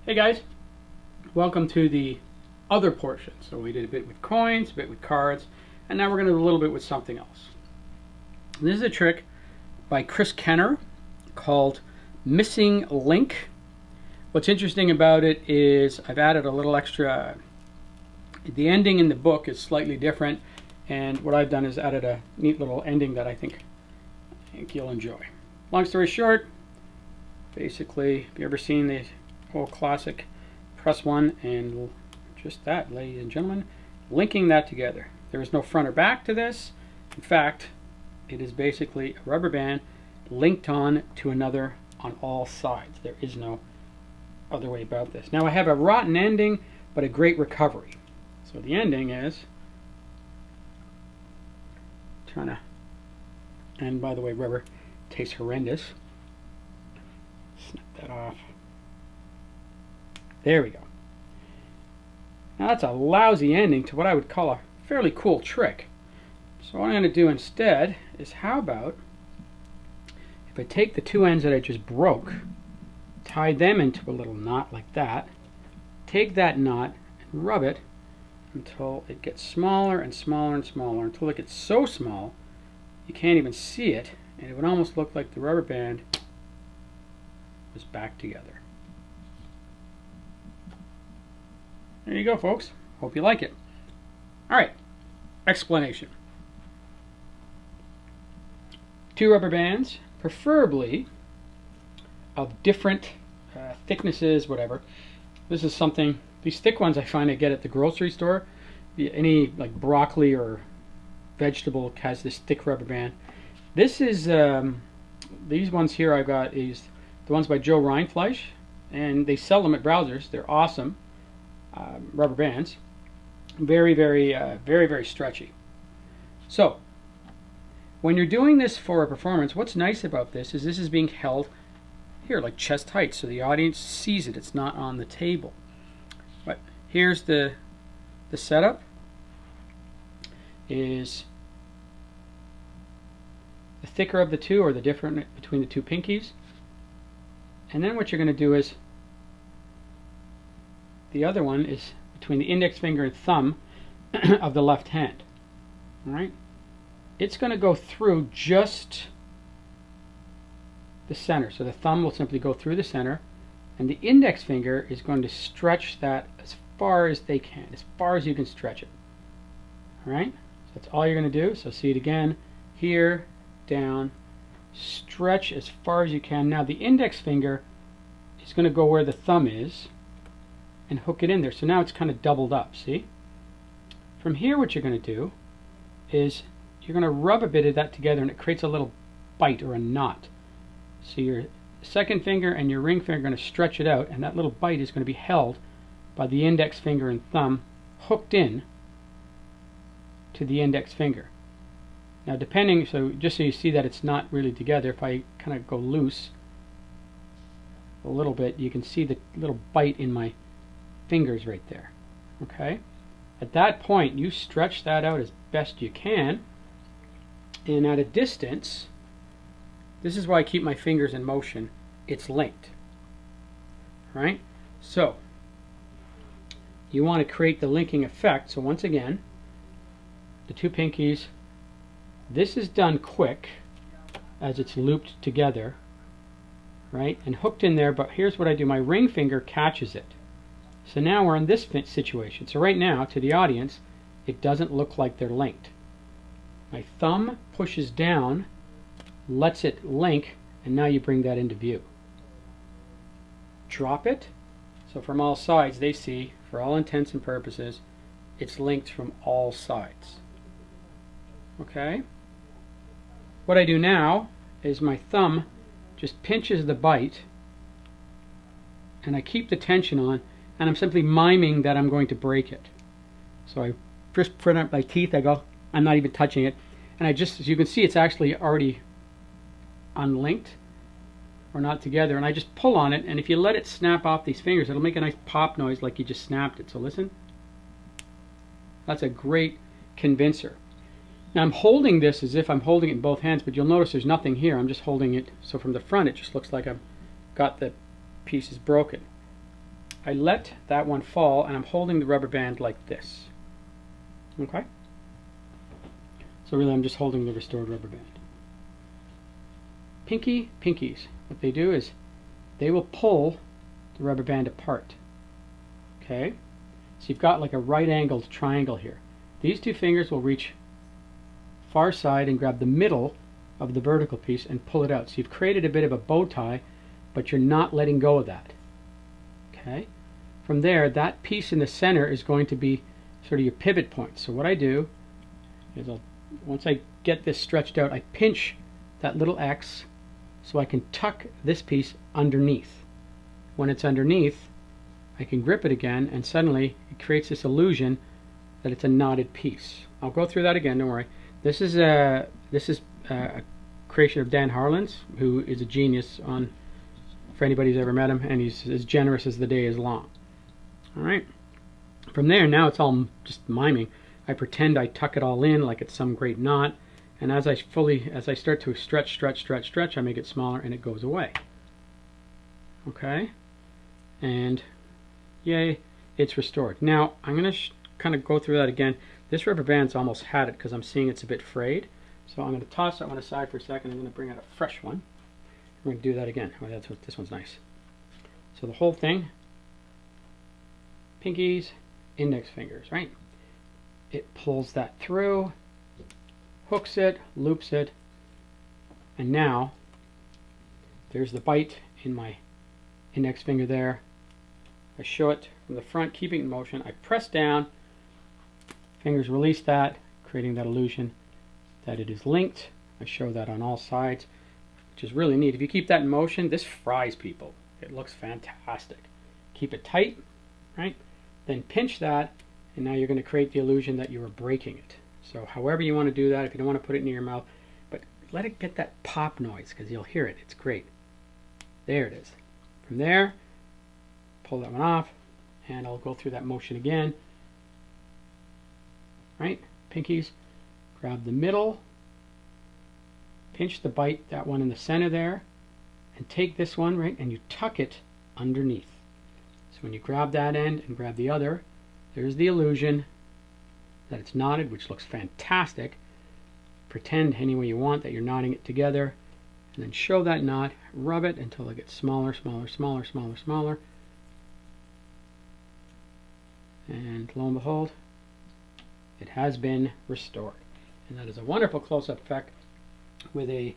Hey guys, welcome to the other portion. So we did a bit with coins, a bit with cards, and now we're going to do a little bit with something else. This is a trick by Chris Kenner called Missing Link. What's interesting about it is I've added a little extra. The ending in the book is slightly different, and what I've done is added a neat little ending that I think you'll enjoy. Long story short, basically, have you ever seen the whole classic press one and just that, ladies and gentlemen, linking that together? There is no front or back to this. In fact, it is basically a rubber band linked on to another on all sides. There is no other way about this. Now I have a rotten ending but a great recovery. So the ending is and by the way, rubber tastes horrendous. Snap that off. There we go. Now that's a lousy ending to what I would call a fairly cool trick. So what I'm going to do instead is, how about if I take the two ends that I just broke, tie them into a little knot like that, take that knot and rub it until it gets smaller and smaller and smaller, until it gets so small you can't even see it, and it would almost look like the rubber band was back together. There you go, folks. Hope you like it. Alright, explanation. Two rubber bands, preferably of different thicknesses, whatever. This is something, these thick ones I find I get at the grocery store. Any like broccoli or vegetable has this thick rubber band. This is, these ones here I've got is the ones by Joe Rindfleisch, and they sell them at Browsers. They're awesome. Rubber bands, very, very stretchy. So when you're doing this for a performance, what's nice about this is being held here like chest height, so the audience sees it. It's not on the table. But here's the setup. Is the thicker of the two, or the difference between the two pinkies. And then what you're going to do is, the other one is between the index finger and thumb of the left hand. Alright? It's going to go through just the center. So the thumb will simply go through the center, and the index finger is going to stretch that as far as they can, as far as you can stretch it. Alright? So that's all you're going to do. So see it again. Here, down, stretch as far as you can. Now the index finger is going to go where the thumb is and hook it in there. So now it's kind of doubled up, see? From here what you're going to do is you're going to rub a bit of that together, and it creates a little bite or a knot. So your second finger and your ring finger are going to stretch it out, and that little bite is going to be held by the index finger and thumb hooked in to the index finger. Now depending, so just so you see that it's not really together, if I kind of go loose a little bit, you can see the little bite in my fingers right there. Okay? At that point, you stretch that out as best you can, and at a distance, this is why I keep my fingers in motion, it's linked. Right? So, you want to create the linking effect. So once again, the two pinkies, this is done quick as it's looped together, right, and hooked in there. But here's what I do. My ring finger catches it. So now we're in this situation. So right now, to the audience, it doesn't look like they're linked. My thumb pushes down, lets it link, and now you bring that into view. Drop it. So from all sides, they see, for all intents and purposes, it's linked from all sides. Okay? What I do now is my thumb just pinches the bite, and I keep the tension on, and I'm simply miming that I'm going to break it. So I first put up my teeth, I go, I'm not even touching it, and I just, as you can see, it's actually already unlinked or not together, and I just pull on it, and if you let it snap off these fingers, it'll make a nice pop noise like you just snapped it. So listen. That's a great convincer. Now I'm holding this as if I'm holding it in both hands, but you'll notice there's nothing here. I'm just holding it, so from the front it just looks like I've got the pieces broken. I let that one fall, and I'm holding the rubber band like this. Okay? So really I'm just holding the restored rubber band. Pinkies, what they do is they will pull the rubber band apart. Okay? So you've got like a right angled triangle here. These two fingers will reach far side and grab the middle of the vertical piece and pull it out. So you've created a bit of a bow tie, but you're not letting go of that. Okay? From there, that piece in the center is going to be sort of your pivot point. So what I do is once I get this stretched out, I pinch that little X so I can tuck this piece underneath. When it's underneath, I can grip it again, and suddenly it creates this illusion that it's a knotted piece. I'll go through that again, don't worry. This is a creation of Dan Harlan's, who is a genius for anybody who's ever met him, and he's as generous as the day is long. Alright, from there, now it's all just miming. I pretend I tuck it all in like it's some great knot, and as I start to stretch, I make it smaller and it goes away. Okay, and yay, it's restored. Now I'm going to kind of go through that again. This rubber band's almost had it because I'm seeing it's a bit frayed, so I'm going to toss that one aside for a second. I'm going to bring out a fresh one. We're going to do that again. Oh, this one's nice. So the whole thing, pinkies, index fingers, right? It pulls that through, hooks it, loops it, and now there's the bite in my index finger there. I show it from the front, keeping it in motion. I press down, fingers release that, creating that illusion that it is linked. I show that on all sides, which is really neat. If you keep that in motion, this fries people. It looks fantastic. Keep it tight, right? Then pinch that, and now you're going to create the illusion that you are breaking it. So however you want to do that, if you don't want to put it near your mouth, but let it get that pop noise because you'll hear it. It's great. There it is. From there, pull that one off, and I'll go through that motion again. Right? Pinkies, grab the middle, pinch the bite, that one in the center there, and take this one, right, and you tuck it underneath. So when you grab that end and grab the other, there's the illusion that it's knotted, which looks fantastic. Pretend any way you want that you're knotting it together, and then show that knot, rub it until it gets smaller, smaller. And lo and behold, it has been restored. And that is a wonderful close-up effect with a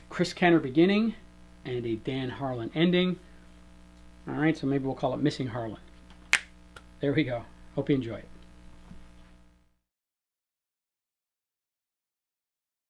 Chris Kenner beginning and a Dan Harlan ending. Alright, so maybe we'll call it Missing Harlan. There we go. Hope you enjoy it.